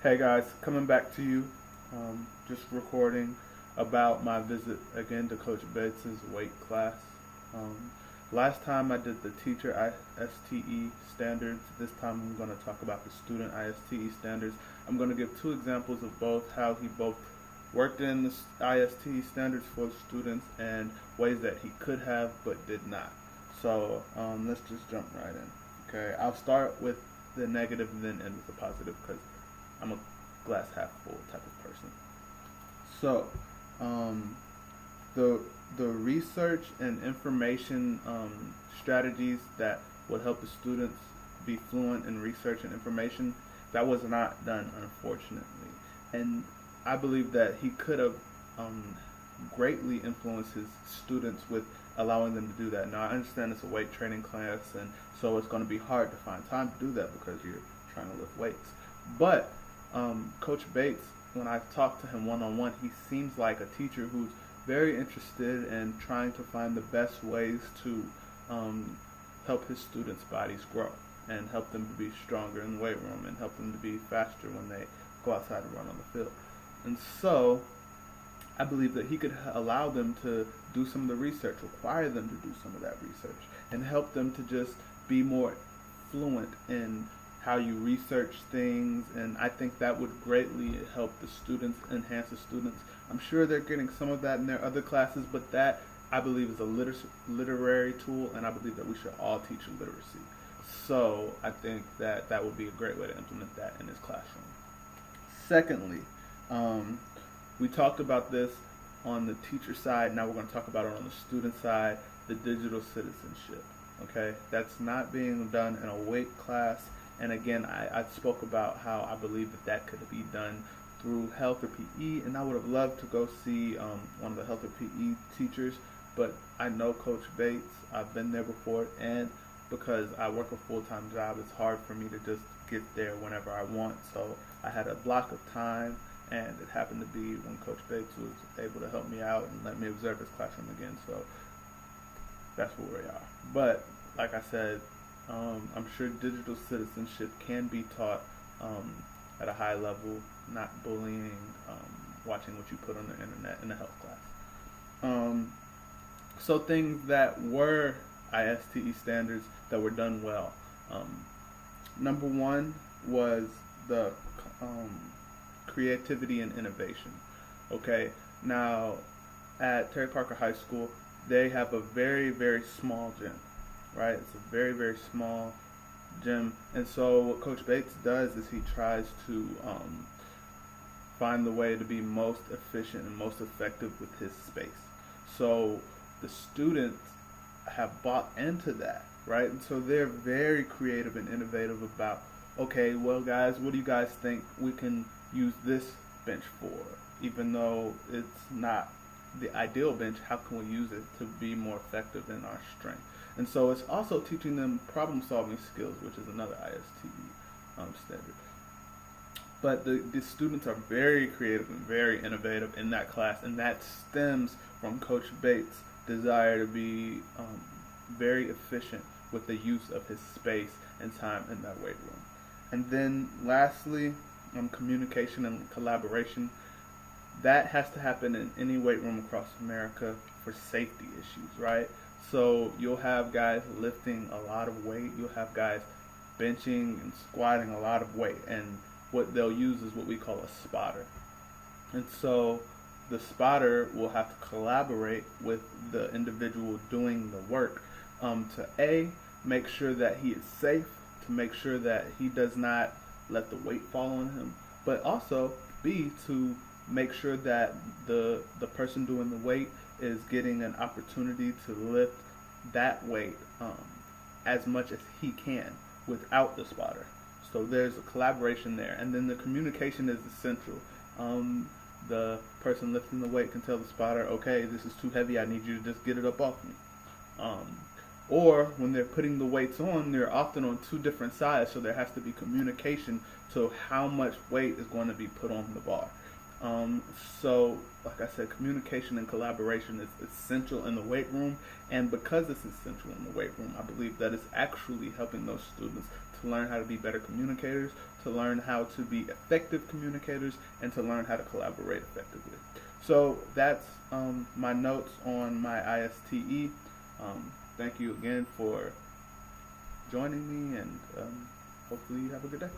Hey guys, coming back to you, just recording about my visit again to Coach Bates's weight class. Um, Last time I did the teacher ISTE standards. This time I'm going to talk about the student ISTE standards. I'm going to give two examples of both how he both worked in the ISTE standards for the students and ways that he could have but did not. So let's just jump right in. Okay, I'll start with the negative and then end with the positive because I'm a glass half full type of person. So, um, the the research and information strategies that would help the students be fluent in research and information, that was not done, unfortunately. And I believe that he could have um, greatly influenced his students with allowing them to do that. Now, I understand it's a weight training class, and so it's going to be hard to find time to do that because you're trying to lift weights. But Coach Bates, when I've talked to him one on one, he seems like a teacher who's very interested in trying to find the best ways to help his students' bodies grow and help them to be stronger in the weight room and help them to be faster when they go outside and run on the field. And so I believe that he could allow them to do some of the research, require them to do some of that research, and help them to just be more fluent in how you research things. And I think that would greatly help the students, enhance the students. I'm sure they're getting some of that in their other classes, but that I believe is a literary tool, and I believe that we should all teach literacy. So I think that that would be a great way to implement that in his classroom. Secondly, um, we talked about this on the teacher side. Now we're going to talk about it on the student side, the digital citizenship. Okay, that's not being done in a weight class. And again, I spoke about how I believe that that could be done through health or PE, and I would have loved to go see one of the health or PE teachers, but I know Coach Bates. I've been there before, and because I work a full-time job, it's hard for me to just get there whenever I want. So I had a block of time, and it happened to be when Coach Bates was able to help me out and let me observe his classroom again. So that's where we are. But like I said, I'm sure digital citizenship can be taught at a high level, not bullying, watching what you put on the internet in a health class. So things that were ISTE standards that were done well. Number one was the creativity and innovation. Okay, now at Terry Parker High School, they have a very, very small gym, right? It's a very, very small gym. And so what Coach Bates does is he tries to find the way to be most efficient and most effective with his space. So the students have bought into that, right? And so they're very creative and innovative about, okay, well, guys, what do you guys think we can use this bench for? Even though it's not the ideal bench, how can we use it to be more effective in our strength? And so it's also teaching them problem-solving skills, which is another ISTE standard. But the students are very creative and very innovative in that class, and that stems from Coach Bates' desire to be very efficient with the use of his space and time in that weight room. And then lastly, communication and collaboration. That has to happen in any weight room across America for safety issues, right? So you'll have guys lifting a lot of weight. You'll have guys benching and squatting a lot of weight. And what they'll use is what we call a spotter. And so the spotter will have to collaborate with the individual doing the work to A, make sure that he is safe, to make sure that he does not let the weight fall on him, but also B, to make sure that the person doing the weight is getting an opportunity to lift that weight as much as he can without the spotter. So there's a collaboration there, and then the communication is essential. The person lifting the weight can tell the spotter, okay, this is too heavy, I need you to just get it up off me. Or when they're putting the weights on, they're often on two different sides, so there has to be communication to how much weight is going to be put on the bar. So, like I said, communication and collaboration is essential in the weight room, and because it's essential in the weight room, I believe that it's actually helping those students to learn how to be better communicators, to learn how to be effective communicators, and to learn how to collaborate effectively. So that's my notes on my ISTE. Thank you again for joining me, and hopefully you have a good day.